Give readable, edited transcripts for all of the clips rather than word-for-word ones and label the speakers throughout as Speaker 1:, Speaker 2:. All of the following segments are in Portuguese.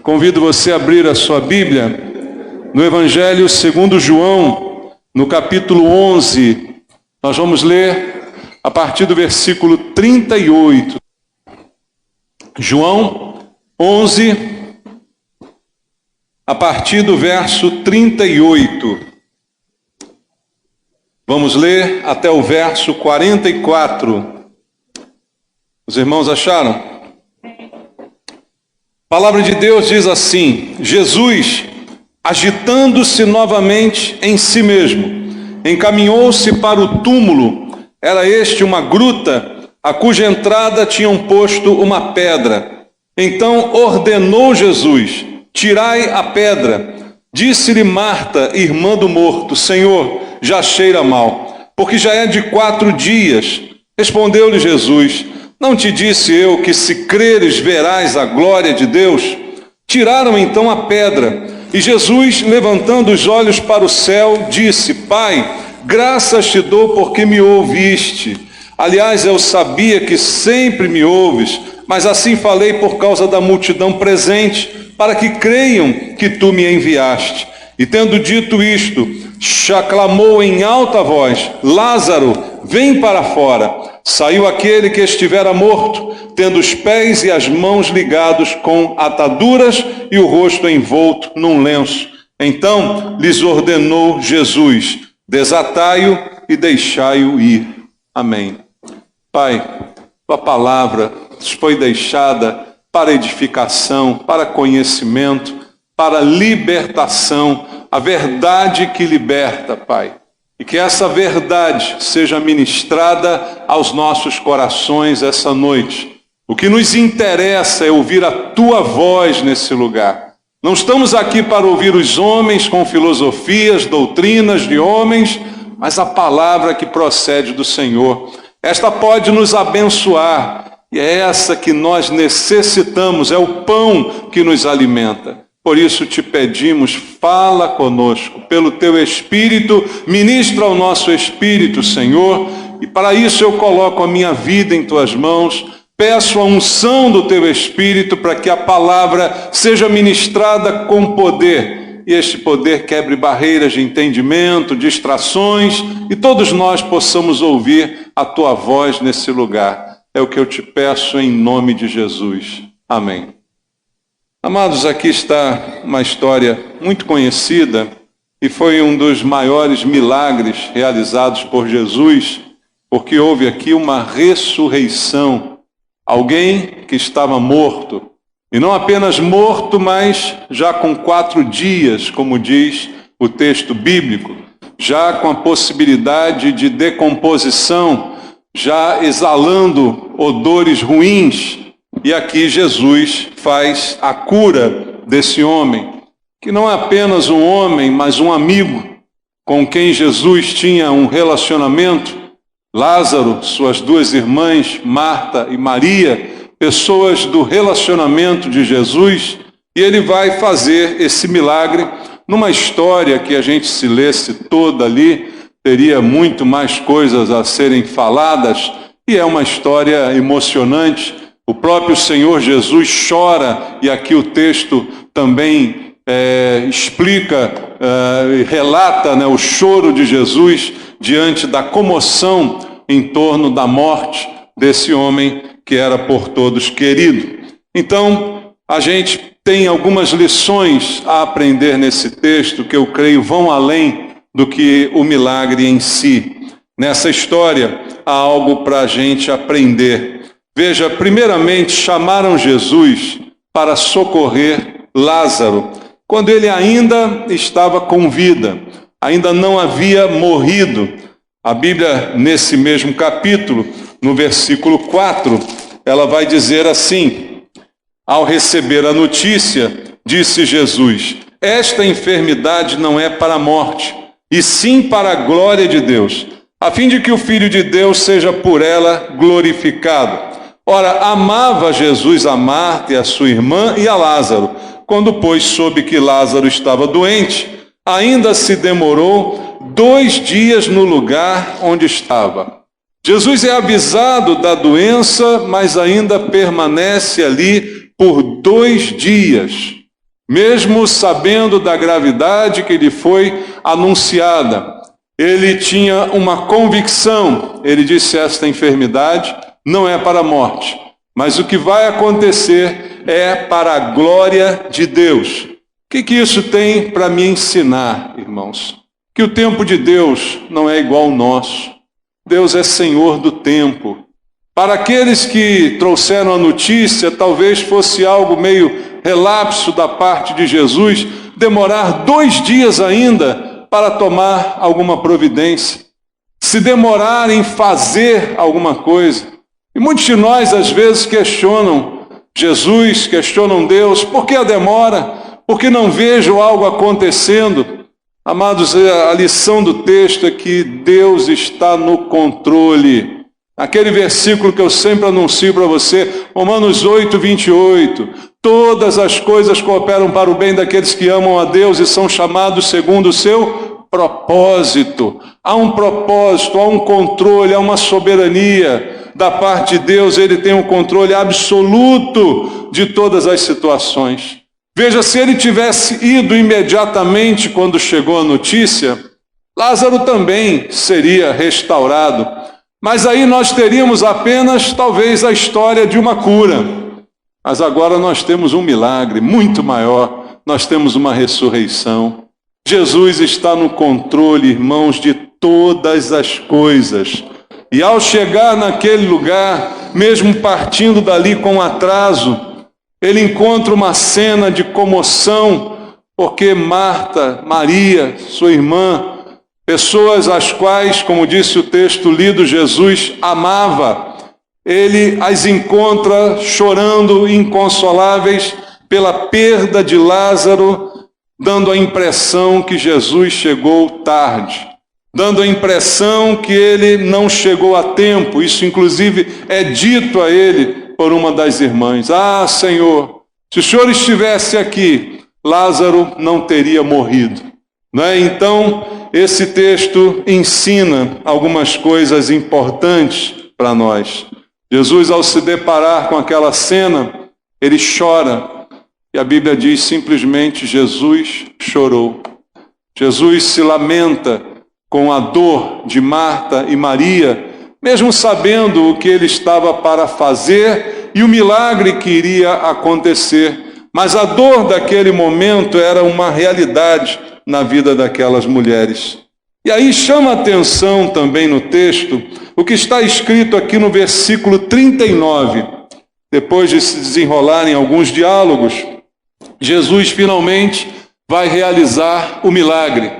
Speaker 1: Convido você a abrir a sua Bíblia no Evangelho segundo João, no capítulo 11. Nós vamos ler a partir do versículo 38. João 11, a partir do verso 38. Vamos ler até o verso 44. Os irmãos acharam? A palavra de Deus diz assim: Jesus, agitando-se novamente em si mesmo, encaminhou-se para o túmulo. Era este uma gruta, a cuja entrada tinham posto uma pedra. Então ordenou Jesus: tirai a pedra. Disse-lhe Marta, irmã do morto: Senhor, já cheira mal, porque já é de 4 dias. Respondeu-lhe Jesus: não te disse eu que, se creres, verás a glória de Deus? Tiraram então a pedra, e Jesus, levantando os olhos para o céu, disse: Pai, graças te dou porque me ouviste. Aliás, eu sabia que sempre me ouves, mas assim falei por causa da multidão presente, para que creiam que tu me enviaste. E tendo dito isto, clamou em alta voz: Lázaro, vem para fora. Saiu aquele que estivera morto, tendo os pés e as mãos ligados com ataduras e o rosto envolto num lenço. Então lhes ordenou Jesus: desatai-o e deixai-o ir. Amém. Pai, tua palavra foi deixada para edificação, para conhecimento, para libertação, a verdade que liberta, Pai. E que essa verdade seja ministrada aos nossos corações essa noite. O que nos interessa é ouvir a tua voz nesse lugar. Não estamos aqui para ouvir os homens com filosofias, doutrinas de homens, mas a palavra que procede do Senhor. Esta pode nos abençoar, e é essa que nós necessitamos, é o pão que nos alimenta. Por isso te pedimos, fala conosco, pelo teu Espírito, ministra ao nosso Espírito, Senhor, e para isso eu coloco a minha vida em tuas mãos, peço a unção do teu Espírito para que a palavra seja ministrada com poder, e este poder quebre barreiras de entendimento, distrações, e todos nós possamos ouvir a tua voz nesse lugar. É o que eu te peço em nome de Jesus. Amém. Amados, aqui está uma história muito conhecida e foi um dos maiores milagres realizados por Jesus, porque houve aqui uma ressurreição. Alguém que estava morto, e não apenas morto, mas já com 4 dias, como diz o texto bíblico, já com a possibilidade de decomposição, já exalando odores ruins. E aqui Jesus faz a cura desse homem, que não é apenas um homem, mas um amigo, com quem Jesus tinha um relacionamento. Lázaro, suas 2 irmãs, Marta e Maria, pessoas do relacionamento de Jesus, e ele vai fazer esse milagre numa história que a gente, se lesse toda ali, teria muito mais coisas a serem faladas, e é uma história emocionante. O próprio Senhor Jesus chora, e aqui o texto também explica, relata, o choro de Jesus diante da comoção em torno da morte desse homem que era por todos querido. Então, a gente tem algumas lições a aprender nesse texto que eu creio vão além do que o milagre em si. Nessa história há algo para a gente aprender. Veja, primeiramente chamaram Jesus para socorrer Lázaro, quando ele ainda estava com vida, ainda não havia morrido. A Bíblia, nesse mesmo capítulo, no versículo 4, ela vai dizer assim: ao receber a notícia, disse Jesus: esta enfermidade não é para a morte, e sim para a glória de Deus, a fim de que o Filho de Deus seja por ela glorificado. Ora, amava Jesus a Marta e a sua irmã e a Lázaro. Quando, pois, soube que Lázaro estava doente, ainda se demorou 2 dias no lugar onde estava. Jesus é avisado da doença, mas ainda permanece ali por 2 dias. Mesmo sabendo da gravidade que lhe foi anunciada, ele tinha uma convicção. Ele disse: esta enfermidade não é para a morte, mas o que vai acontecer é para a glória de Deus. O que isso tem para me ensinar, irmãos? Que o tempo de Deus não é igual ao nosso. Deus é Senhor do tempo. Para aqueles que trouxeram a notícia, talvez fosse algo meio relapso da parte de Jesus, demorar 2 dias ainda para tomar alguma providência, se demorar em fazer alguma coisa. E muitos de nós, às vezes, questionam Jesus, questionam Deus: por que a demora? Por que não vejo algo acontecendo? Amados, a lição do texto é que Deus está no controle. Aquele versículo que eu sempre anuncio para você, Romanos 8, 28. Todas as coisas cooperam para o bem daqueles que amam a Deus e são chamados segundo o seu propósito. Há um propósito, há um controle, há uma soberania da parte de Deus. Ele tem um controle absoluto de todas as situações. Veja, se ele tivesse ido imediatamente quando chegou a notícia, Lázaro também seria restaurado. Mas aí nós teríamos apenas, talvez, a história de uma cura. Mas agora nós temos um milagre muito maior. Nós temos uma ressurreição. Jesus está no controle, irmãos, de todas as coisas. E ao chegar naquele lugar, mesmo partindo dali com atraso, ele encontra uma cena de comoção, porque Marta, Maria, sua irmã, pessoas às quais, como disse o texto lido, Jesus amava, ele as encontra chorando, inconsoláveis pela perda de Lázaro, dando a impressão que Jesus chegou tarde, dando a impressão que ele não chegou a tempo. Isso, inclusive, é dito a ele por uma das irmãs: ah, Senhor, se o Senhor estivesse aqui, Lázaro não teria morrido. Não é? Então, esse texto ensina algumas coisas importantes para nós. Jesus, ao se deparar com aquela cena, ele chora. E a Bíblia diz simplesmente: Jesus chorou. Jesus se lamenta com a dor de Marta e Maria, mesmo sabendo o que ele estava para fazer e o milagre que iria acontecer. Mas a dor daquele momento era uma realidade na vida daquelas mulheres. E aí chama a atenção também no texto o que está escrito aqui no versículo 39. Depois de se desenrolarem alguns diálogos, Jesus finalmente vai realizar o milagre.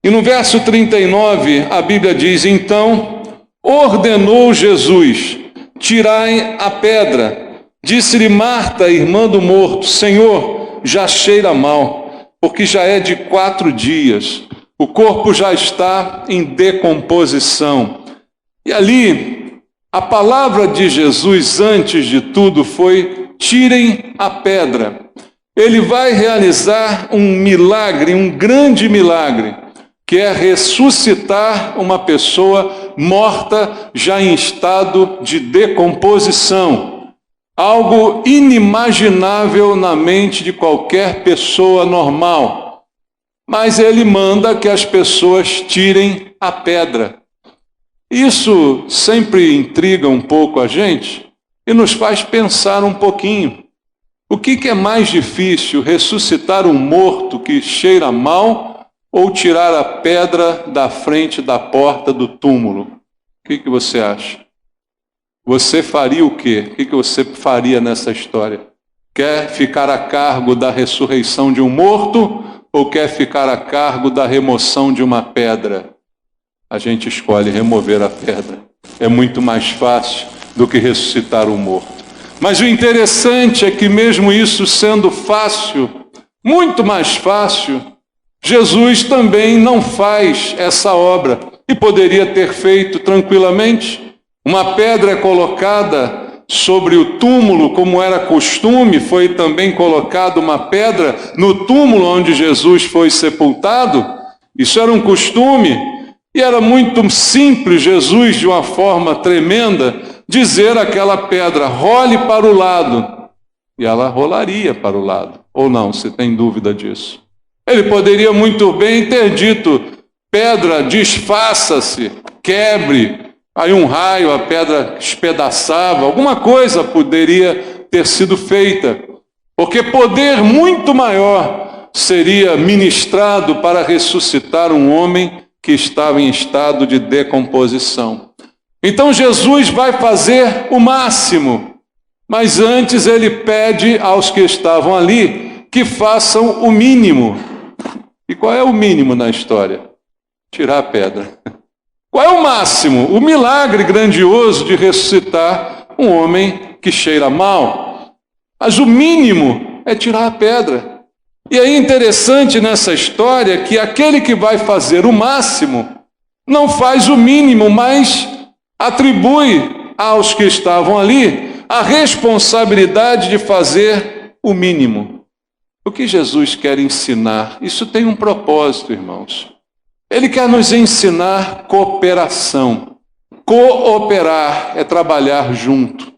Speaker 1: E no verso 39, a Bíblia diz: então ordenou Jesus: tirai a pedra. Disse-lhe Marta, irmã do morto: Senhor, já cheira mal, porque já é de 4 dias. O corpo já está em decomposição. E ali, a palavra de Jesus, antes de tudo, foi: tirem a pedra. Ele vai realizar um milagre, um grande milagre, que é ressuscitar uma pessoa morta, já em estado de decomposição. Algo inimaginável na mente de qualquer pessoa normal. Mas ele manda que as pessoas tirem a pedra. Isso sempre intriga um pouco a gente e nos faz pensar um pouquinho. O que é mais difícil, ressuscitar um morto que cheira mal ou tirar a pedra da frente da porta do túmulo? O que você acha? Você faria o quê? O que você faria nessa história? Quer ficar a cargo da ressurreição de um morto ou quer ficar a cargo da remoção de uma pedra? A gente escolhe remover a pedra. É muito mais fácil do que ressuscitar um morto. Mas o interessante é que mesmo isso sendo fácil, muito mais fácil, Jesus também não faz essa obra e poderia ter feito tranquilamente. Uma pedra é colocada sobre o túmulo, como era costume, foi também colocada uma pedra no túmulo onde Jesus foi sepultado. Isso era um costume e era muito simples Jesus, de uma forma tremenda, dizer àquela pedra: role para o lado, e ela rolaria para o lado. Ou não, você tem dúvida disso? Ele poderia muito bem ter dito: pedra, desfaça-se, quebre. Aí um raio, a pedra espedaçava. Alguma coisa poderia ter sido feita, porque poder muito maior seria ministrado para ressuscitar um homem que estava em estado de decomposição. Então Jesus vai fazer o máximo, mas antes ele pede aos que estavam ali que façam o mínimo. E qual é o mínimo na história? Tirar a pedra. Qual é o máximo? O milagre grandioso de ressuscitar um homem que cheira mal. Mas o mínimo é tirar a pedra. E é interessante nessa história que aquele que vai fazer o máximo não faz o mínimo, mas atribui aos que estavam ali a responsabilidade de fazer o mínimo. O que Jesus quer ensinar? Isso tem um propósito, irmãos. Ele quer nos ensinar cooperação. Cooperar é trabalhar junto.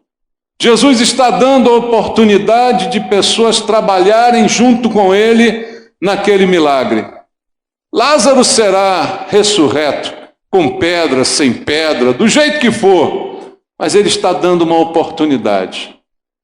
Speaker 1: Jesus está dando a oportunidade de pessoas trabalharem junto com ele naquele milagre. Lázaro será ressurreto, com pedra, sem pedra, do jeito que for, mas ele está dando uma oportunidade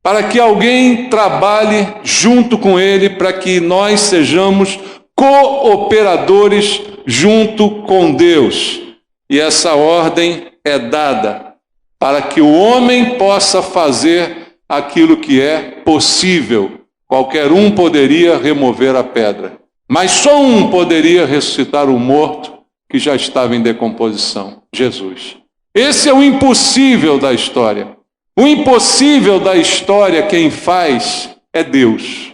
Speaker 1: para que alguém trabalhe junto com ele, para que nós sejamos cooperadores junto com Deus. E essa ordem é dada para que o homem possa fazer aquilo que é possível. Qualquer um poderia remover a pedra, mas só um poderia ressuscitar o morto que já estava em decomposição: Jesus. Esse é o impossível da história. O impossível da história quem faz é Deus.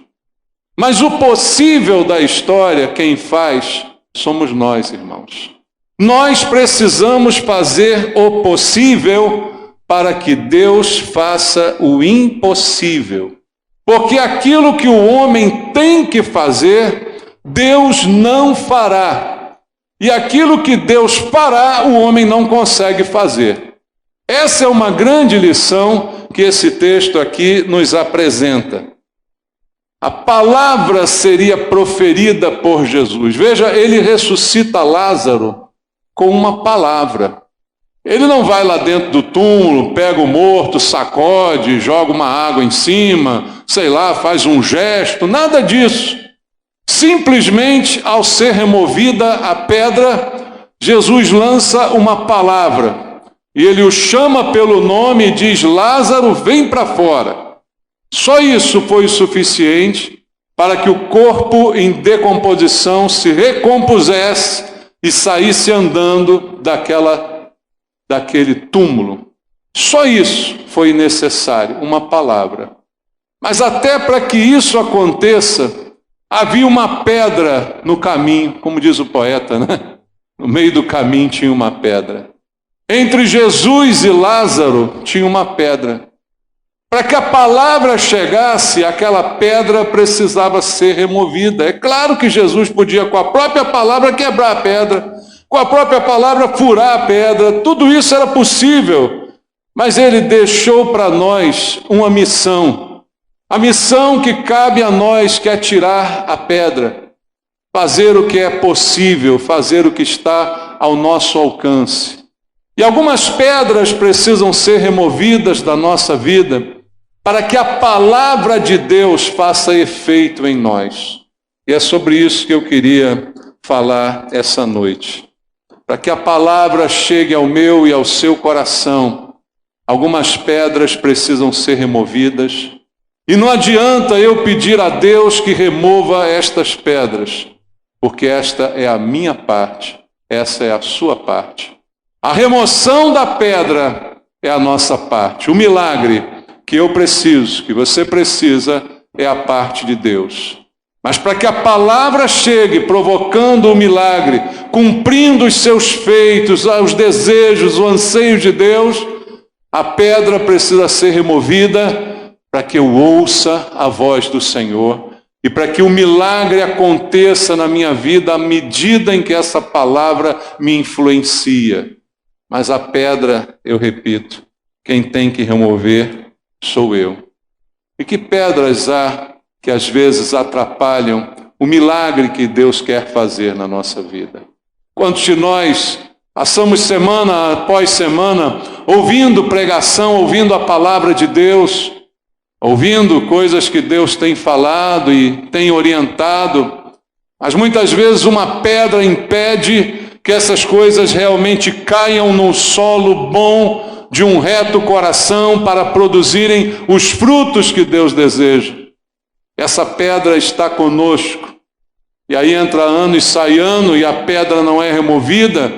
Speaker 1: Mas o possível da história quem faz somos nós, irmãos. Nós precisamos fazer o possível para que Deus faça o impossível. Porque aquilo que o homem tem que fazer, Deus não fará. E aquilo que Deus fará, o homem não consegue fazer. Essa é uma grande lição que esse texto aqui nos apresenta. A palavra seria proferida por Jesus. Veja, ele ressuscita Lázaro com uma palavra. Ele não vai lá dentro do túmulo, pega o morto, sacode, joga uma água em cima, sei lá, faz um gesto, nada disso. Simplesmente, ao ser removida a pedra, Jesus lança uma palavra. E ele o chama pelo nome e diz: Lázaro, vem para fora. Só isso foi suficiente para que o corpo em decomposição se recompusesse e saísse andando daquele túmulo. Só isso foi necessário, uma palavra. Mas até para que isso aconteça, havia uma pedra no caminho, como diz o poeta, né? No meio do caminho tinha uma pedra. Entre Jesus e Lázaro tinha uma pedra. Para que a palavra chegasse, aquela pedra precisava ser removida. É claro que Jesus podia, com a própria palavra, quebrar a pedra, com a própria palavra, furar a pedra. Tudo isso era possível. Mas ele deixou para nós uma missão. A missão que cabe a nós, que é tirar a pedra. Fazer o que é possível, fazer o que está ao nosso alcance. E algumas pedras precisam ser removidas da nossa vida para que a palavra de Deus faça efeito em nós. E é sobre isso que eu queria falar essa noite. Para que a palavra chegue ao meu e ao seu coração, algumas pedras precisam ser removidas. E não adianta eu pedir a Deus que remova estas pedras, porque esta é a minha parte, essa é a sua parte. A remoção da pedra é a nossa parte. O milagre que eu preciso, que você precisa, é a parte de Deus. Mas para que a palavra chegue provocando o milagre, cumprindo os seus feitos, os desejos, o anseio de Deus, a pedra precisa ser removida para que eu ouça a voz do Senhor e para que o milagre aconteça na minha vida à medida em que essa palavra me influencia. Mas a pedra, eu repito, quem tem que remover sou eu. E que pedras há que às vezes atrapalham o milagre que Deus quer fazer na nossa vida. Quantos de nós passamos semana após semana ouvindo pregação, ouvindo a palavra de Deus, ouvindo coisas que Deus tem falado e tem orientado, mas muitas vezes uma pedra impede que essas coisas realmente caiam no solo bom de um reto coração para produzirem os frutos que Deus deseja. Essa pedra está conosco. E aí entra ano e sai ano e a pedra não é removida,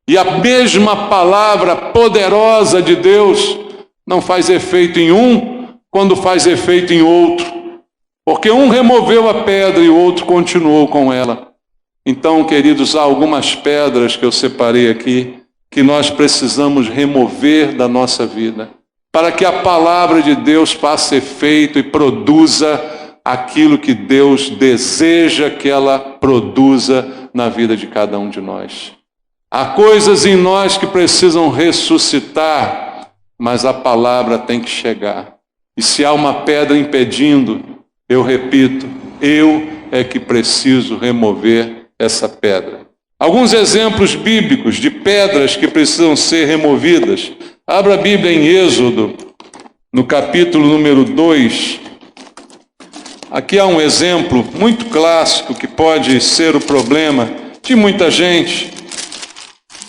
Speaker 1: e a mesma palavra poderosa de Deus não faz efeito em um quando faz efeito em outro. Porque um removeu a pedra e o outro continuou com ela. Então, queridos, há algumas pedras que eu separei aqui que nós precisamos remover da nossa vida para que a palavra de Deus faça efeito e produza aquilo que Deus deseja que ela produza na vida de cada um de nós. Há coisas em nós que precisam ressuscitar, mas a palavra tem que chegar. E se há uma pedra impedindo, eu repito, eu é que preciso remover essa pedra. Alguns exemplos bíblicos de pedras que precisam ser removidas. Abra a Bíblia em Êxodo, no capítulo número 2. Aqui há um exemplo muito clássico que pode ser o problema de muita gente,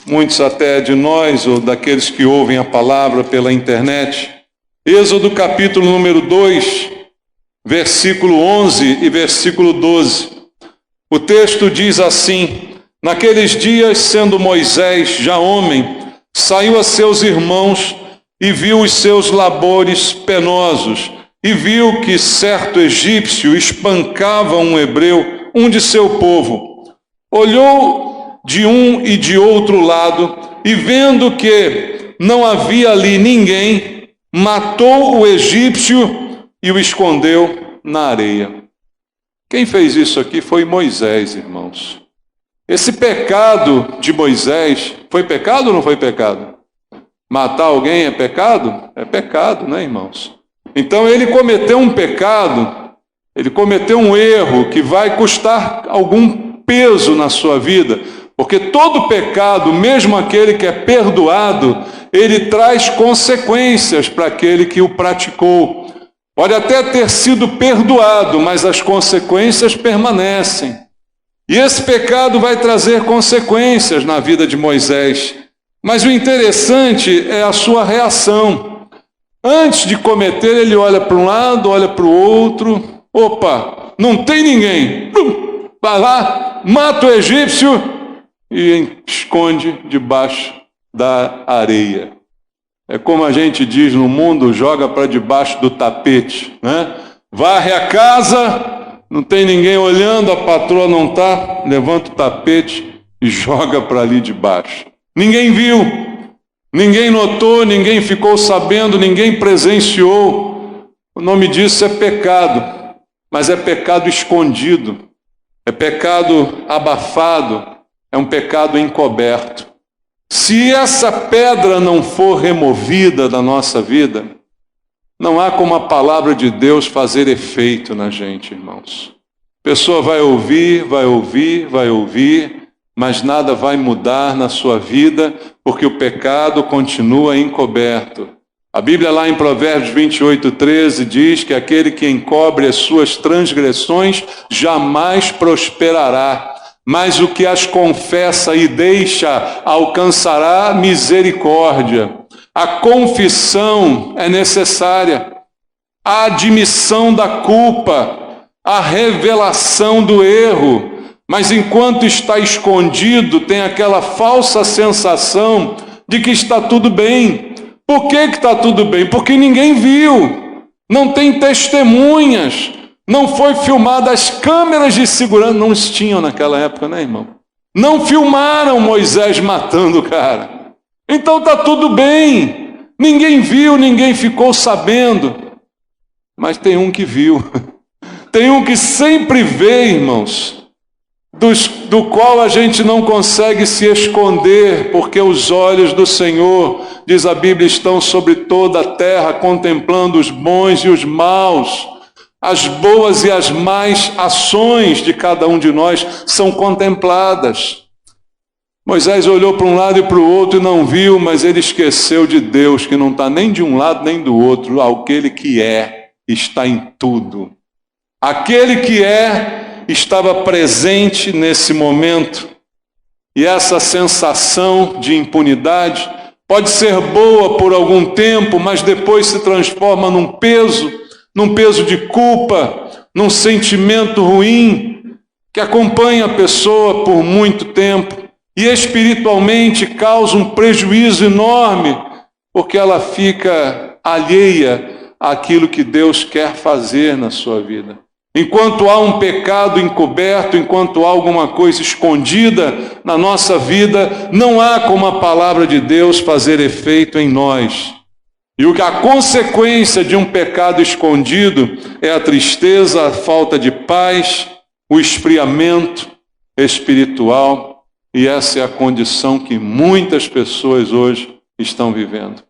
Speaker 1: muitos até de nós ou daqueles que ouvem a palavra pela internet. Êxodo capítulo número 2, versículo 11 e versículo 12. O texto diz assim: naqueles dias, sendo Moisés já homem, saiu a seus irmãos e viu os seus labores penosos, e viu que certo egípcio espancava um hebreu, um de seu povo. Olhou de um e de outro lado, e vendo que não havia ali ninguém, matou o egípcio e o escondeu na areia. Quem fez isso aqui foi Moisés, irmãos. Esse pecado de Moisés, foi pecado ou não foi pecado? Matar alguém é pecado? É pecado, né, irmãos? Então ele cometeu um pecado, ele cometeu um erro que vai custar algum peso na sua vida, porque todo pecado, mesmo aquele que é perdoado, ele traz consequências para aquele que o praticou. Pode até ter sido perdoado, mas as consequências permanecem. E esse pecado vai trazer consequências na vida de Moisés. Mas o interessante é a sua reação. Antes de cometer, ele olha para um lado, olha para o outro. Opa, não tem ninguém. Vai lá, mata o egípcio e esconde debaixo da areia. É como a gente diz no mundo, joga para debaixo do tapete, né? Varre a casa, não tem ninguém olhando, a patroa não está, levanta o tapete e joga para ali debaixo. Ninguém viu, ninguém notou, ninguém ficou sabendo, ninguém presenciou. O nome disso é pecado, mas é pecado escondido, é pecado abafado, é um pecado encoberto. Se essa pedra não for removida da nossa vida, não há como a palavra de Deus fazer efeito na gente, irmãos. A pessoa vai ouvir, mas nada vai mudar na sua vida, porque o pecado continua encoberto. A Bíblia lá em Provérbios 28:13 diz que aquele que encobre as suas transgressões jamais prosperará, mas o que as confessa e deixa alcançará misericórdia. A confissão é necessária, a admissão da culpa, a revelação do erro, mas enquanto está escondido, tem aquela falsa sensação de que está tudo bem. Por que está tudo bem? Porque ninguém viu, não tem testemunhas, não foi filmada, as câmeras de segurança não tinham naquela época, né, irmão? Não filmaram Moisés matando o cara. Então está tudo bem, ninguém viu, ninguém ficou sabendo. Mas tem um que viu, tem um que sempre vê, irmãos, do qual a gente não consegue se esconder, porque os olhos do Senhor, diz a Bíblia, estão sobre toda a terra, contemplando os bons e os maus. as boas e as más ações de cada um de nós são contempladas. Moisés olhou para um lado e para o outro e não viu, mas ele esqueceu de Deus, que não está nem de um lado nem do outro. Aquele que está em tudo. Aquele que estava presente nesse momento. E essa sensação de impunidade pode ser boa por algum tempo, mas depois se transforma num peso de culpa, num sentimento ruim que acompanha a pessoa por muito tempo e espiritualmente causa um prejuízo enorme, porque ela fica alheia àquilo que Deus quer fazer na sua vida. Enquanto há um pecado encoberto, enquanto há alguma coisa escondida na nossa vida, não há como a palavra de Deus fazer efeito em nós. E a consequência de um pecado escondido é a tristeza, a falta de paz, o esfriamento espiritual. E essa é a condição que muitas pessoas hoje estão vivendo.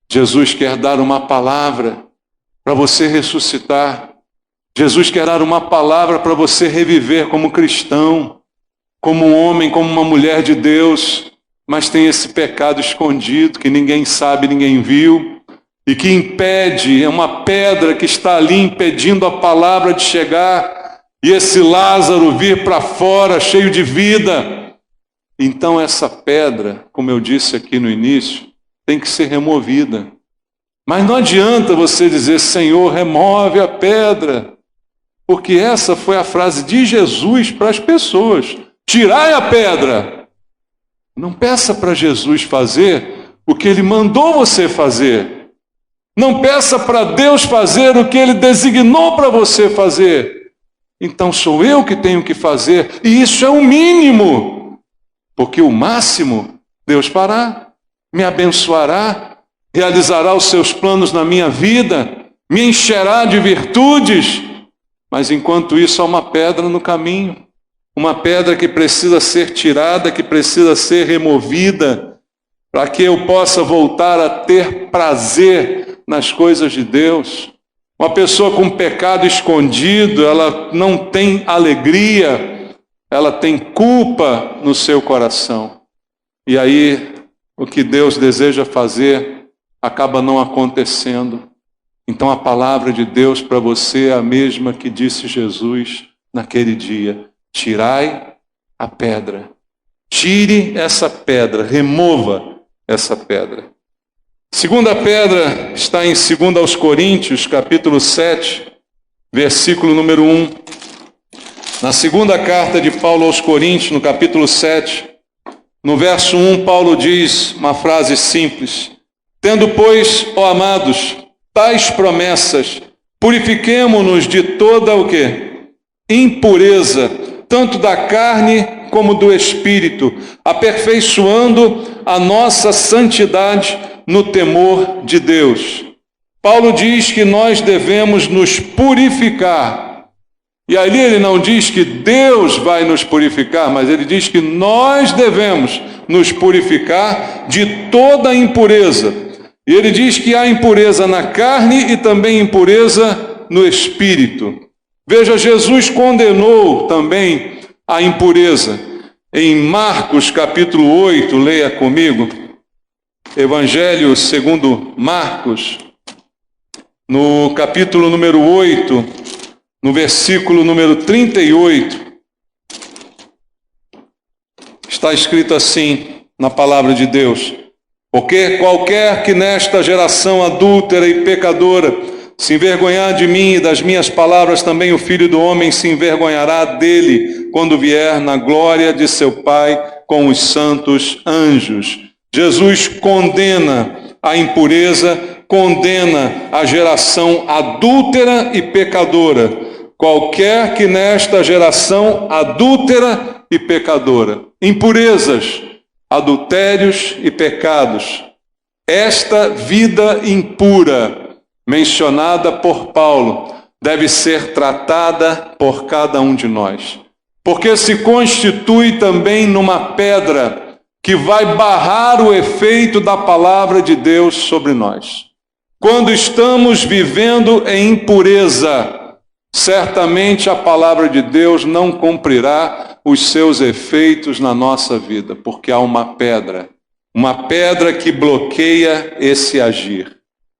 Speaker 1: Jesus quer dar uma palavra para você ressuscitar. Jesus quer dar uma palavra para você reviver como cristão, como um homem, como uma mulher de Deus, mas tem esse pecado escondido que ninguém sabe, ninguém viu, e que impede, é uma pedra que está ali impedindo a palavra de chegar, e esse Lázaro vir para fora cheio de vida. Então essa pedra, como eu disse aqui no início, tem que ser removida. Mas não adianta você dizer, Senhor, remove a pedra. Porque essa foi a frase de Jesus para as pessoas. Tirai a pedra. Não peça para Jesus fazer o que Ele mandou você fazer. Não peça para Deus fazer o que Ele designou para você fazer. Então sou eu que tenho que fazer. E isso é o mínimo. Porque o máximo, Deus fará, me abençoará, realizará os seus planos na minha vida, me encherá de virtudes. Mas enquanto isso há uma pedra no caminho, uma pedra que precisa ser tirada, que precisa ser removida, para que eu possa voltar a ter prazer nas coisas de Deus. Uma pessoa com pecado escondido, ela não tem alegria, ela tem culpa no seu coração. E aí, o que Deus deseja fazer acaba não acontecendo. Então a palavra de Deus para você é a mesma que disse Jesus naquele dia. Tirai a pedra. Tire essa pedra, remova essa pedra. Segunda pedra está em 2 Coríntios, capítulo 7, versículo número 1. Na segunda carta de Paulo aos Coríntios, no capítulo 7, no verso 1, Paulo diz uma frase simples. Tendo, pois, ó amados, tais promessas, purifiquemo-nos de toda o quê? Impureza, tanto da carne como do espírito, aperfeiçoando a nossa santidade no temor de Deus. Paulo diz que nós devemos nos purificar. E ali ele não diz que Deus vai nos purificar, mas ele diz que nós devemos nos purificar de toda impureza. E ele diz que há impureza na carne e também impureza no espírito. Veja, Jesus condenou também a impureza. Em Marcos capítulo 8, leia comigo, Evangelho segundo Marcos, no capítulo número 8, no versículo número 38, está escrito assim na palavra de Deus. Porque qualquer que nesta geração adúltera e pecadora se envergonhar de mim e das minhas palavras, também o Filho do Homem se envergonhará dele, quando vier na glória de seu Pai com os santos anjos. Jesus condena a impureza, condena a geração adúltera e pecadora. Qualquer que nesta geração adúltera e pecadora, impurezas, adultérios e pecados, esta vida impura, mencionada por Paulo, deve ser tratada por cada um de nós, porque se constitui também numa pedra que vai barrar o efeito da palavra de Deus sobre nós. Quando estamos vivendo em impureza, certamente a palavra de Deus não cumprirá os seus efeitos na nossa vida, porque há uma pedra que bloqueia esse agir.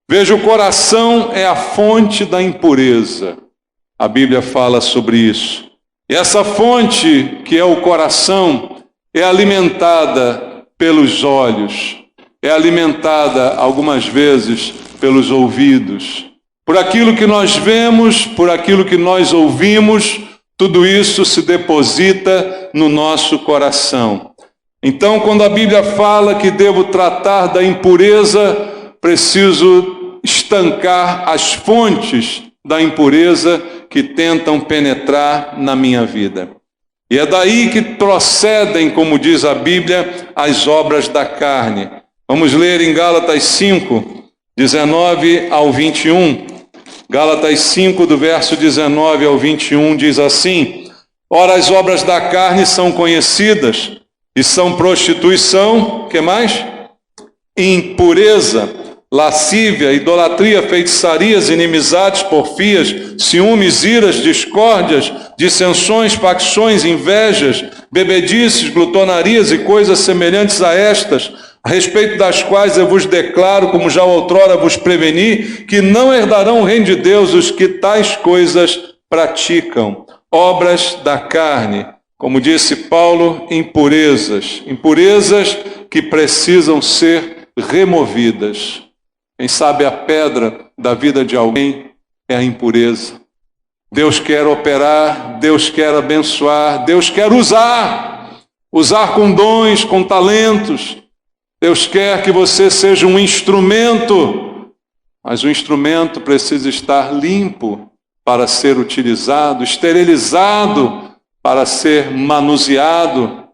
Speaker 1: Veja, o coração é a fonte da impureza. A Bíblia fala sobre isso. E essa fonte, que é o coração, é alimentada pelos olhos, é alimentada algumas vezes pelos ouvidos. Por aquilo que nós vemos, por aquilo que nós ouvimos, tudo isso se deposita no nosso coração. Então, quando a Bíblia fala que devo tratar da impureza, preciso estancar as fontes da impureza que tentam penetrar na minha vida. E é daí que procedem, como diz a Bíblia, as obras da carne. Vamos ler em Gálatas 5, 19 ao 21. Gálatas 5, do verso 19 ao 21, diz assim: ora, as obras da carne são conhecidas, e são prostituição, que mais? Impureza, lascívia, idolatria, feitiçarias, inimizades, porfias, ciúmes, iras, discórdias, dissensões, facções, invejas, bebedices, glutonarias e coisas semelhantes a estas, a respeito das quais eu vos declaro, como já outrora vos preveni, que não herdarão o reino de Deus os que tais coisas praticam. Obras da carne, como disse Paulo, impurezas que precisam ser removidas. Quem sabe a pedra da vida de alguém é a impureza. Deus quer operar, Deus quer abençoar, Deus quer usar com dons, com talentos. Deus quer que você seja um instrumento, mas o instrumento precisa estar limpo para ser utilizado, esterilizado para ser manuseado.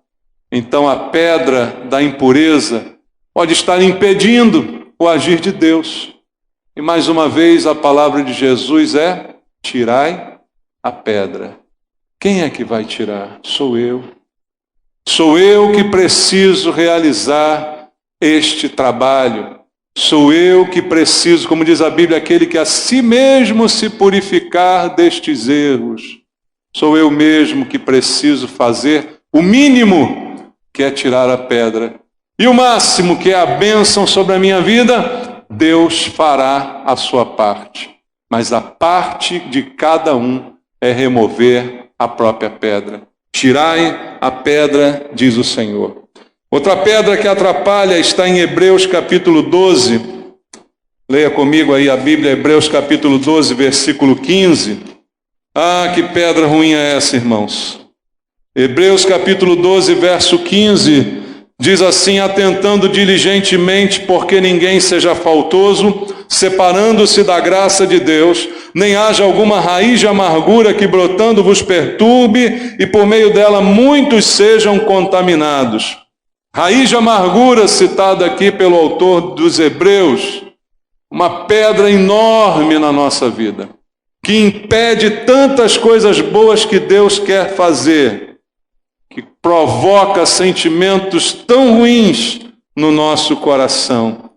Speaker 1: Então a pedra da impureza pode estar impedindo o agir de Deus. E mais uma vez a palavra de Jesus é: tirai a pedra. Quem é que vai tirar? Sou eu. Sou eu que preciso realizar este trabalho. Sou eu que preciso, como diz a Bíblia, aquele que a si mesmo se purificar destes erros. Sou eu mesmo que preciso fazer o mínimo, que é tirar a pedra. E o máximo, que é a bênção sobre a minha vida, Deus fará a sua parte. Mas a parte de cada um é remover a própria pedra. Tirai a pedra, diz o Senhor. Outra pedra que atrapalha está em Hebreus capítulo 12. Leia comigo aí a Bíblia, Hebreus capítulo 12, versículo 15. Ah, que pedra ruim é essa, irmãos. Hebreus capítulo 12, verso 15, diz assim: atentando diligentemente, porque ninguém seja faltoso, separando-se da graça de Deus, nem haja alguma raiz de amargura que brotando vos perturbe, e por meio dela muitos sejam contaminados. Raiz de amargura, citada aqui pelo autor dos Hebreus, uma pedra enorme na nossa vida, que impede tantas coisas boas que Deus quer fazer, que provoca sentimentos tão ruins no nosso coração,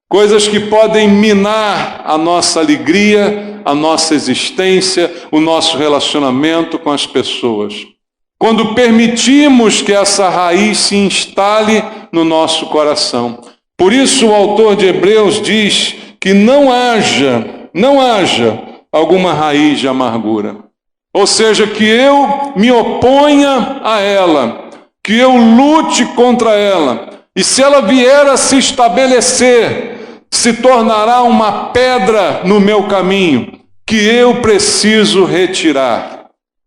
Speaker 1: coisas que podem minar a nossa alegria, a nossa existência, o nosso relacionamento com as pessoas. Quando permitimos que essa raiz se instale no nosso coração. Por isso o autor de Hebreus diz que não haja alguma raiz de amargura. Ou seja, que eu me oponha a ela, que eu lute contra ela. E se ela vier a se estabelecer, se tornará uma pedra no meu caminho, que eu preciso retirar.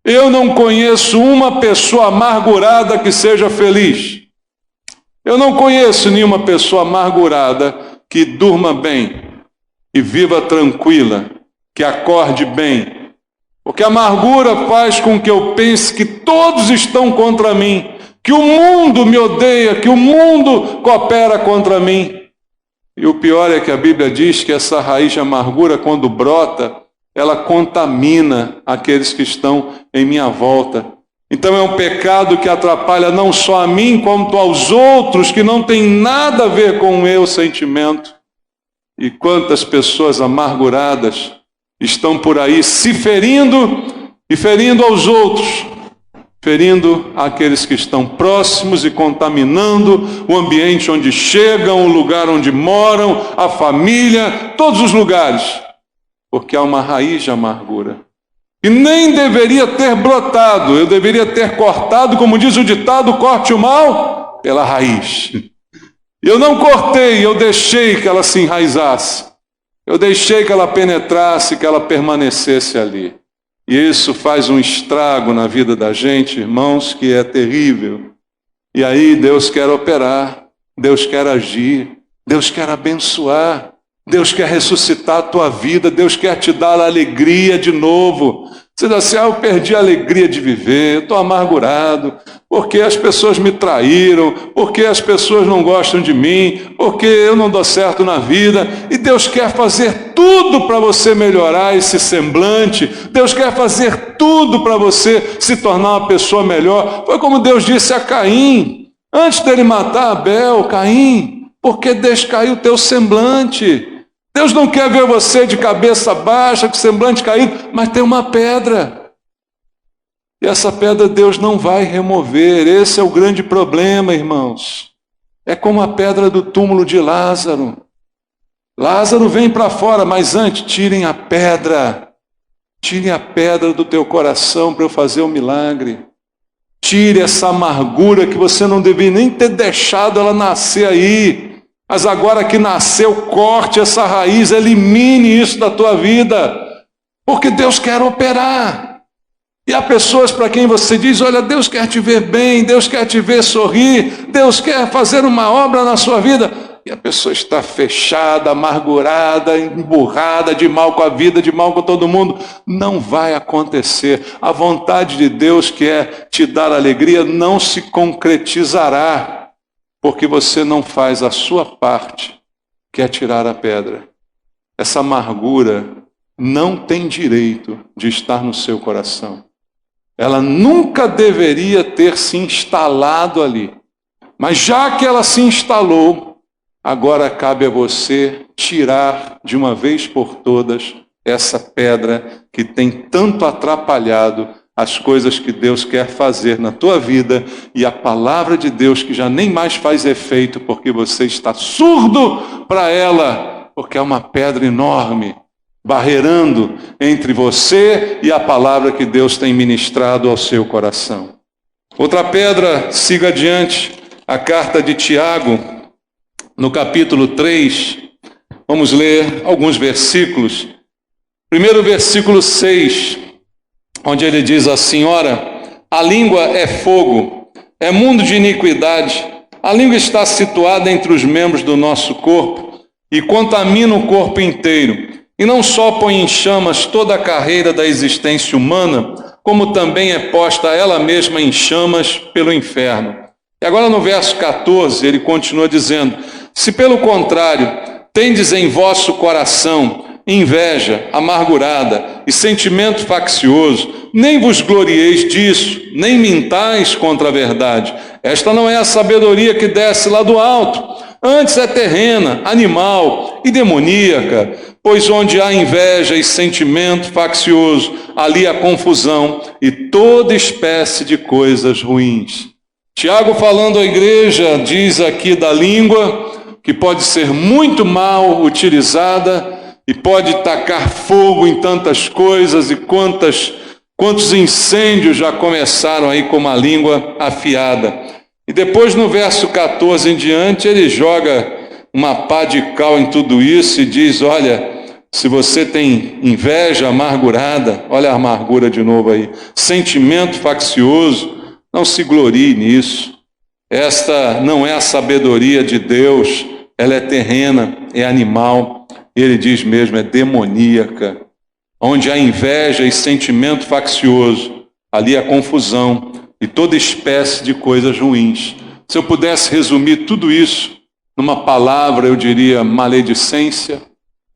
Speaker 1: Eu não conheço uma pessoa amargurada que seja feliz. Eu não conheço nenhuma pessoa amargurada que durma bem e viva tranquila, que acorde bem. Porque a amargura faz com que eu pense que todos estão contra mim, que o mundo me odeia, que o mundo coopera contra mim. E o pior é que a Bíblia diz que essa raiz de amargura, quando brota, ela contamina aqueles que estão em minha volta. Então é um pecado que atrapalha não só a mim, quanto aos outros, que não tem nada a ver com o meu sentimento. E quantas pessoas amarguradas estão por aí se ferindo e ferindo aos outros, ferindo aqueles que estão próximos e contaminando o ambiente onde chegam, o lugar onde moram, a família, todos os lugares, porque há uma raiz de amargura. E nem deveria ter brotado, eu deveria ter cortado, como diz o ditado, corte o mal pela raiz. Eu não cortei, eu deixei que ela se enraizasse, eu deixei que ela penetrasse, que ela permanecesse ali. E isso faz um estrago na vida da gente, irmãos, que é terrível. E aí Deus quer operar, Deus quer agir, Deus quer abençoar, Deus quer ressuscitar a tua vida, Deus quer te dar alegria de novo. Você diz assim, eu perdi a alegria de viver, eu estou amargurado, porque as pessoas me traíram, porque as pessoas não gostam de mim, porque eu não dou certo na vida. E Deus quer fazer tudo para você melhorar esse semblante, Deus quer fazer tudo para você se tornar uma pessoa melhor. Foi como Deus disse a Caim, antes dele matar Abel: Caim, por que descaiu o teu semblante? Deus não quer ver você de cabeça baixa, com semblante caído, mas tem uma pedra. E essa pedra Deus não vai remover. Esse é o grande problema, irmãos. É como a pedra do túmulo de Lázaro. Lázaro vem para fora, mas antes tirem a pedra. Tirem a pedra do teu coração para eu fazer o milagre. Tire essa amargura que você não devia nem ter deixado ela nascer aí. Mas agora que nasceu, corte essa raiz, elimine isso da tua vida, porque Deus quer operar. E há pessoas para quem você diz, olha, Deus quer te ver bem, Deus quer te ver sorrir, Deus quer fazer uma obra na sua vida, e a pessoa está fechada, amargurada, emburrada, de mal com a vida, de mal com todo mundo. Não vai acontecer. A vontade de Deus, que é te dar alegria, não se concretizará, porque você não faz a sua parte, que é tirar a pedra. Essa amargura não tem direito de estar no seu coração. Ela nunca deveria ter se instalado ali. Mas já que ela se instalou, agora cabe a você tirar de uma vez por todas essa pedra que tem tanto atrapalhado as coisas que Deus quer fazer na tua vida, e a palavra de Deus que já nem mais faz efeito porque você está surdo para ela, porque é uma pedra enorme, barreirando entre você e a palavra que Deus tem ministrado ao seu coração. Outra pedra, siga adiante, a carta de Tiago, no capítulo 3, vamos ler alguns versículos. Primeiro versículo 6, onde ele diz assim, ora, a língua é fogo, é mundo de iniquidade, a língua está situada entre os membros do nosso corpo e contamina o corpo inteiro, e não só põe em chamas toda a carreira da existência humana, como também é posta ela mesma em chamas pelo inferno. E agora no verso 14 ele continua dizendo, se pelo contrário tendes em vosso coração inveja amargurada e sentimento faccioso, nem vos glorieis disso, nem mintais contra a verdade. Esta não é a sabedoria que desce lá do alto, antes é terrena, animal e demoníaca, pois onde há inveja e sentimento faccioso, ali há confusão e toda espécie de coisas ruins. Tiago, falando à igreja, diz aqui da língua, que pode ser muito mal utilizada, e pode tacar fogo em tantas coisas, e quantos incêndios já começaram aí com uma língua afiada. E depois no verso 14 em diante, ele joga uma pá de cal em tudo isso e diz, olha, se você tem inveja amargurada, olha a amargura de novo aí, sentimento faccioso, não se glorie nisso. Esta não é a sabedoria de Deus, ela é terrena, é animal. Ele diz mesmo, é demoníaca. Onde há inveja e sentimento faccioso, ali há confusão e toda espécie de coisas ruins. Se eu pudesse resumir tudo isso numa palavra, eu diria maledicência,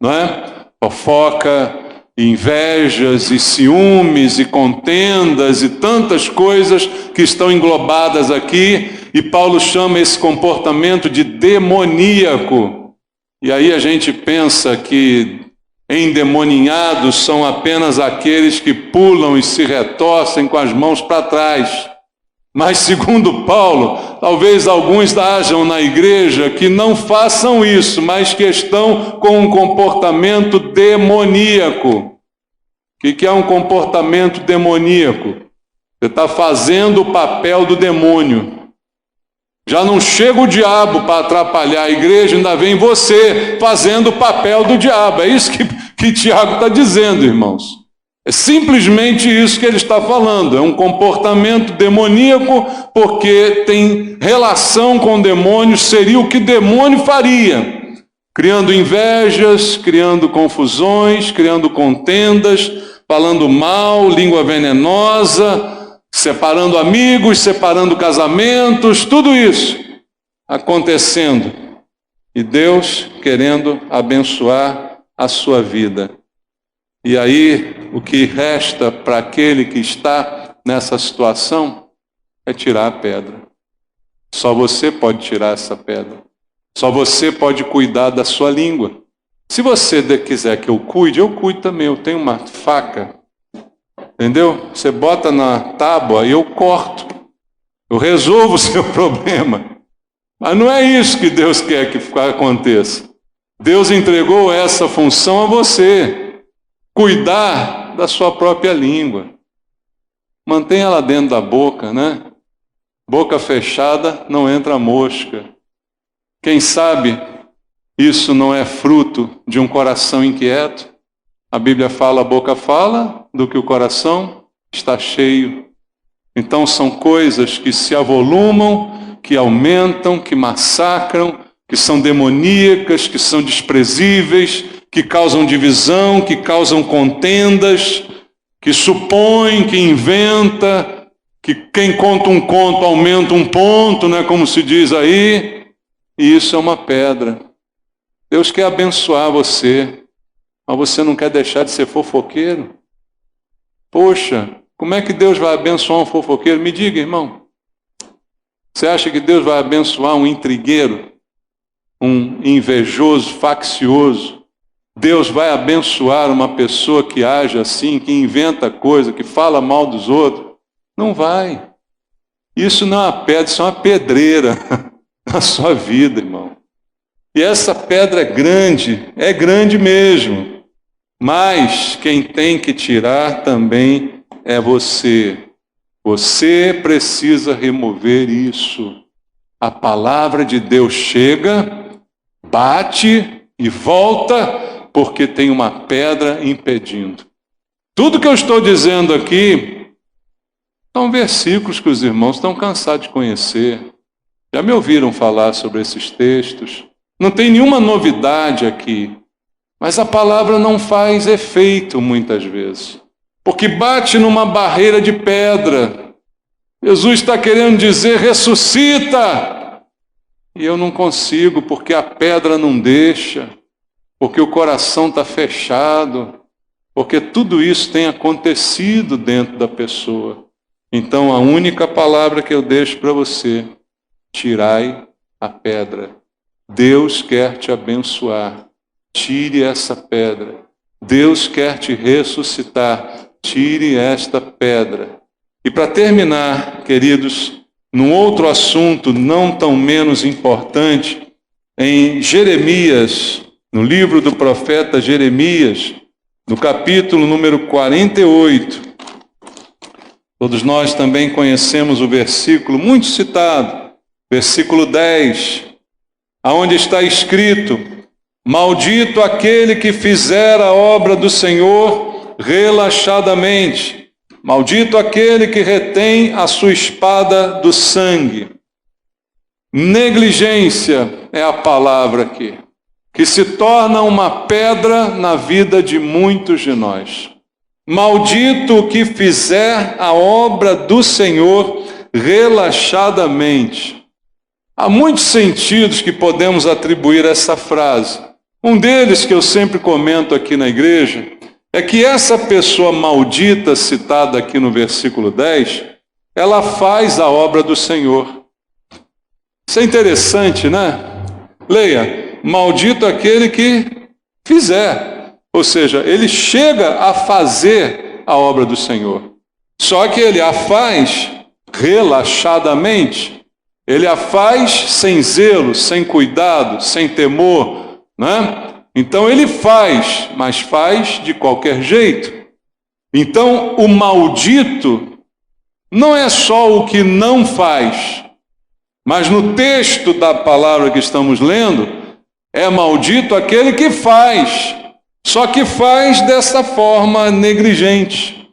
Speaker 1: não é? Fofoca, invejas e ciúmes e contendas e tantas coisas que estão englobadas aqui, e Paulo chama esse comportamento de demoníaco. E aí a gente pensa que Endemoninhados são apenas aqueles que pulam e se retorcem com as mãos para trás. Mas, segundo Paulo, talvez alguns hajam na igreja que não façam isso, mas que estão com um comportamento demoníaco. O que é um comportamento demoníaco? Você está fazendo o papel do demônio. Já não chega o diabo para atrapalhar a igreja, ainda vem você fazendo o papel do diabo. É isso que Tiago está dizendo, irmãos. É simplesmente isso que ele está falando. É um comportamento demoníaco, porque tem relação com demônios, seria o que demônio faria. Criando invejas, criando confusões, criando contendas, falando mal, língua venenosa, separando amigos, separando casamentos, tudo isso acontecendo. E Deus querendo abençoar a sua vida. E aí, o que resta para aquele que está nessa situação é tirar a pedra. Só você pode tirar essa pedra. Só você pode cuidar da sua língua. Se você quiser que eu cuido também. Eu tenho uma faca. Entendeu? Você bota na tábua e eu corto. Eu resolvo o seu problema. Mas não é isso que Deus quer que aconteça. Deus entregou essa função a você. Cuidar da sua própria língua. Mantenha ela dentro da boca, né? Boca fechada, não entra mosca. Quem sabe isso não é fruto de um coração inquieto? A Bíblia fala, a boca fala do que o coração está cheio. Então são coisas que se avolumam, que aumentam, que massacram, que são demoníacas, que são desprezíveis, que causam divisão, que causam contendas, que supõe, que inventa, que quem conta um conto aumenta um ponto, né, como se diz aí, e isso é uma pedra. Deus quer abençoar você, mas você não quer deixar de ser fofoqueiro? Poxa, como é que Deus vai abençoar um fofoqueiro? Me diga, irmão. Você acha que Deus vai abençoar um intrigueiro, um invejoso, faccioso? Deus vai abençoar uma pessoa que age assim, que inventa coisa, que fala mal dos outros? Não vai. Isso não é uma pedra, isso é uma pedreira na sua vida, irmão. E essa pedra é grande mesmo. Mas quem tem que tirar também é você. Você precisa remover isso. A palavra de Deus chega, bate e volta, porque tem uma pedra impedindo. Tudo que eu estou dizendo aqui são versículos que os irmãos estão cansados de conhecer. Já me ouviram falar sobre esses textos. Não tem nenhuma novidade aqui. Mas a palavra não faz efeito muitas vezes. Porque bate numa barreira de pedra. Jesus está querendo dizer, ressuscita! E eu não consigo, porque a pedra não deixa. Porque o coração está fechado, porque tudo isso tem acontecido dentro da pessoa. Então a única palavra que eu deixo para você, tirai a pedra. Deus quer te abençoar, tire essa pedra. Deus quer te ressuscitar, tire esta pedra. E para terminar, queridos, num outro assunto não tão menos importante, em Jeremias, no livro do profeta Jeremias, no capítulo número 48, todos nós também conhecemos o versículo muito citado, versículo 10, aonde está escrito, maldito aquele que fizer a obra do Senhor relaxadamente, maldito aquele que retém a sua espada do sangue. Negligência é a palavra aqui, que se torna uma pedra na vida de muitos de nós. Maldito o que fizer a obra do Senhor relaxadamente. Há muitos sentidos que podemos atribuir a essa frase. Um deles, que eu sempre comento aqui na igreja, é que essa pessoa maldita, citada aqui no versículo 10, ela faz a obra do Senhor. Isso é interessante, né? Leia. Maldito aquele que fizer. Ou seja, ele chega a fazer a obra do Senhor. Só que ele a faz relaxadamente. Ele a faz sem zelo, sem cuidado, sem temor, né? Então ele faz, mas faz de qualquer jeito. Então o maldito não é só o que não faz, mas no texto da palavra que estamos lendo, é maldito aquele que faz, só que faz dessa forma negligente.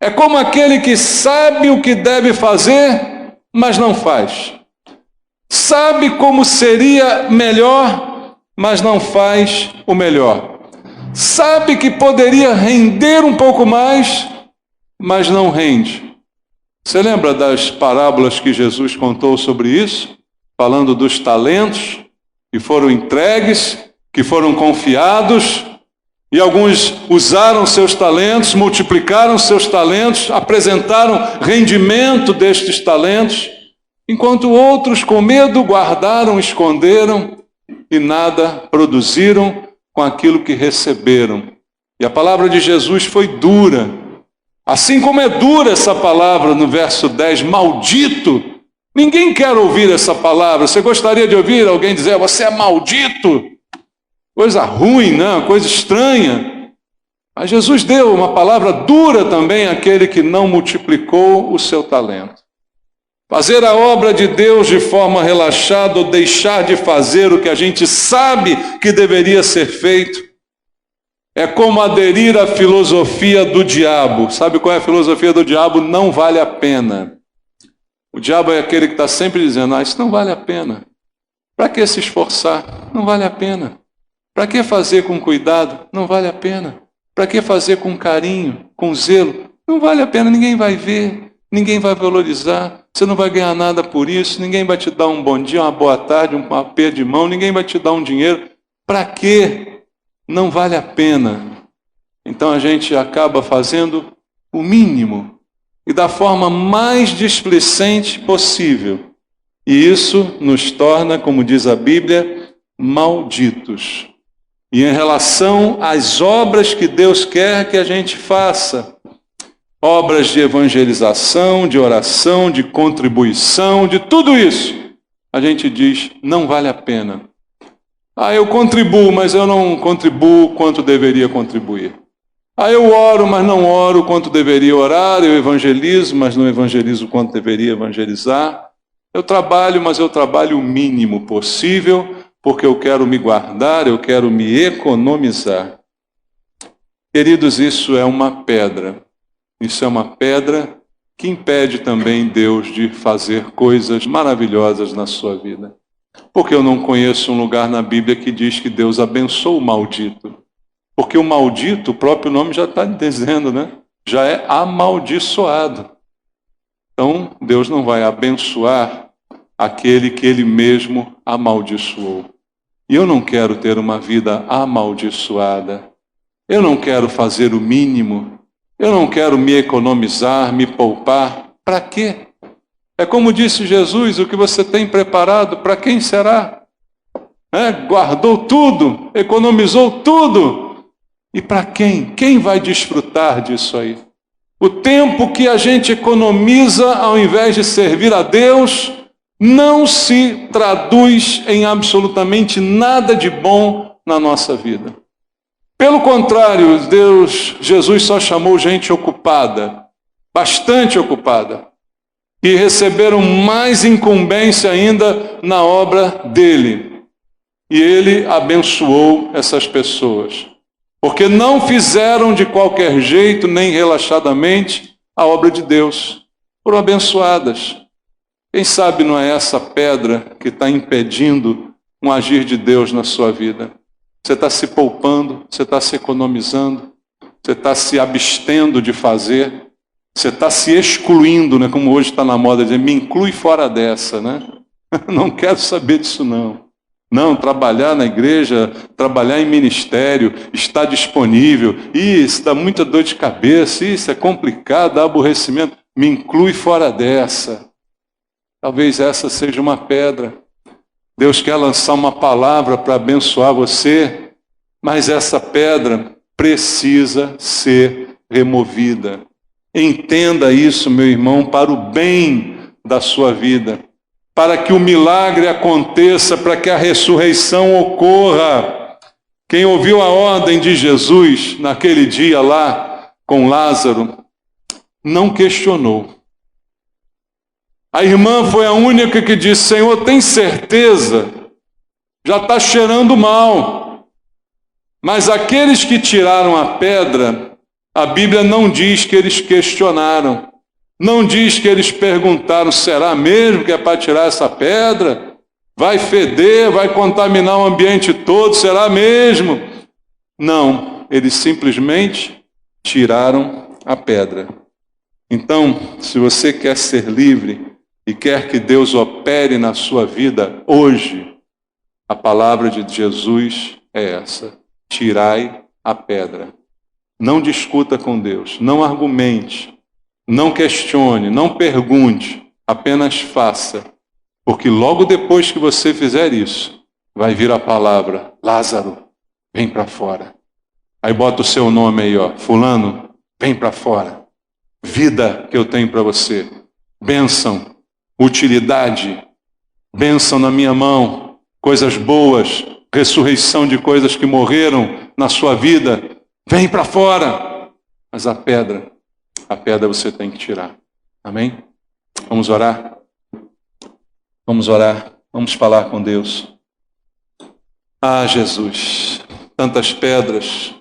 Speaker 1: É como aquele que sabe o que deve fazer, mas não faz. Sabe como seria melhor, mas não faz o melhor. Sabe que poderia render um pouco mais, mas não rende. Você lembra das parábolas que Jesus contou sobre isso? Falando dos talentos que foram entregues, que foram confiados, e alguns usaram seus talentos, multiplicaram seus talentos, apresentaram rendimento destes talentos, enquanto outros, com medo, guardaram, esconderam e nada produziram com aquilo que receberam. E a palavra de Jesus foi dura. Assim como é dura essa palavra no verso 10, maldito. Ninguém quer ouvir essa palavra. Você gostaria de ouvir alguém dizer, você é maldito? Coisa ruim, né? Coisa estranha. Mas Jesus deu uma palavra dura também àquele que não multiplicou o seu talento. Fazer a obra de Deus de forma relaxada ou deixar de fazer o que a gente sabe que deveria ser feito é como aderir à filosofia do diabo. Sabe qual é a filosofia do diabo? Não vale a pena. O diabo é aquele que está sempre dizendo, isso não vale a pena. Para que se esforçar? Não vale a pena. Para que fazer com cuidado? Não vale a pena. Para que fazer com carinho, com zelo? Não vale a pena, ninguém vai ver, ninguém vai valorizar, você não vai ganhar nada por isso, ninguém vai te dar um bom dia, uma boa tarde, um aperto de mão, ninguém vai te dar um dinheiro. Para quê? Não vale a pena. Então a gente acaba fazendo o mínimo e da forma mais displicente possível. E isso nos torna, como diz a Bíblia, malditos. E em relação às obras que Deus quer que a gente faça, obras de evangelização, de oração, de contribuição, de tudo isso, a gente diz, não vale a pena. Eu contribuo, mas eu não contribuo quanto deveria contribuir. Eu oro, mas não oro quanto deveria orar. Eu evangelizo, mas não evangelizo quanto deveria evangelizar. Eu trabalho, mas eu trabalho o mínimo possível, porque eu quero me guardar, eu quero me economizar. Queridos, isso é uma pedra. Isso é uma pedra que impede também Deus de fazer coisas maravilhosas na sua vida. Porque eu não conheço um lugar na Bíblia que diz que Deus abençoa o maldito. Porque o maldito, o próprio nome já está dizendo, né? Já é amaldiçoado. Então, Deus não vai abençoar aquele que Ele mesmo amaldiçoou. E eu não quero ter uma vida amaldiçoada. Eu não quero fazer o mínimo. Eu não quero me economizar, me poupar. Para quê? É como disse Jesus, o que você tem preparado, para quem será? Guardou tudo, economizou tudo. E para quem? Quem vai desfrutar disso aí? O tempo que a gente economiza ao invés de servir a Deus não se traduz em absolutamente nada de bom na nossa vida. Pelo contrário, Jesus só chamou gente ocupada, bastante ocupada, e receberam mais incumbência ainda na obra dele. E ele abençoou essas pessoas, porque não fizeram de qualquer jeito, nem relaxadamente, a obra de Deus. Foram abençoadas. Quem sabe não é essa pedra que está impedindo um agir de Deus na sua vida? Você está se poupando, você está se economizando, você está se abstendo de fazer, você está se excluindo, né? Como hoje está na moda dizer, me inclui fora dessa, né? Não quero saber disso não. Não, trabalhar na igreja, trabalhar em ministério, estar disponível, isso dá muita dor de cabeça, isso é complicado, dá aborrecimento, me inclui fora dessa. Talvez essa seja uma pedra. Deus quer lançar uma palavra para abençoar você, mas essa pedra precisa ser removida. Entenda isso, meu irmão, para o bem da sua vida, para que o milagre aconteça, para que a ressurreição ocorra. Quem ouviu a ordem de Jesus naquele dia lá com Lázaro, não questionou. A irmã foi a única que disse: Senhor, tem certeza? Já está cheirando mal. Mas aqueles que tiraram a pedra, a Bíblia não diz que eles questionaram. Não diz que eles perguntaram: será mesmo que é para tirar essa pedra? Vai feder, vai contaminar o ambiente todo, será mesmo? Não, eles simplesmente tiraram a pedra. Então, se você quer ser livre e quer que Deus opere na sua vida hoje, a palavra de Jesus é essa: tirai a pedra. Não discuta com Deus, não argumente, não questione, não pergunte, apenas faça. Porque logo depois que você fizer isso, vai vir a palavra: Lázaro, vem para fora. Aí bota o seu nome aí, ó, fulano, vem para fora. Vida que eu tenho para você, bênção, utilidade, bênção na minha mão, coisas boas, ressurreição de coisas que morreram na sua vida, vem para fora. Mas a pedra você tem que tirar. Amém? Vamos orar? Vamos orar, vamos falar com Deus. Ah, Jesus, tantas pedras,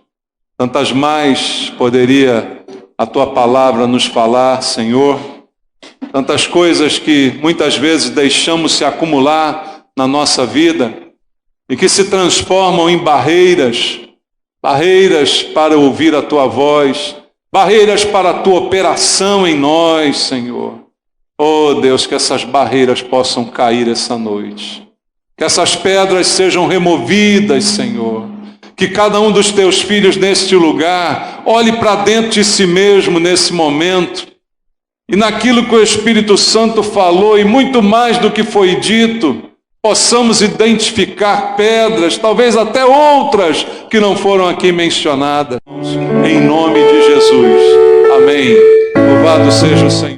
Speaker 1: tantas mais poderia a Tua palavra nos falar, Senhor. Tantas coisas que muitas vezes deixamos se acumular na nossa vida e que se transformam em barreiras para ouvir a Tua voz, barreiras para a Tua operação em nós, Senhor. Oh Deus, que essas barreiras possam cair essa noite, que essas pedras sejam removidas, Senhor, que cada um dos Teus filhos neste lugar olhe para dentro de si mesmo nesse momento, e naquilo que o Espírito Santo falou e muito mais do que foi dito, possamos identificar pedras, talvez até outras que não foram aqui mencionadas, em nome de Jesus. Amém. Louvado seja o Senhor.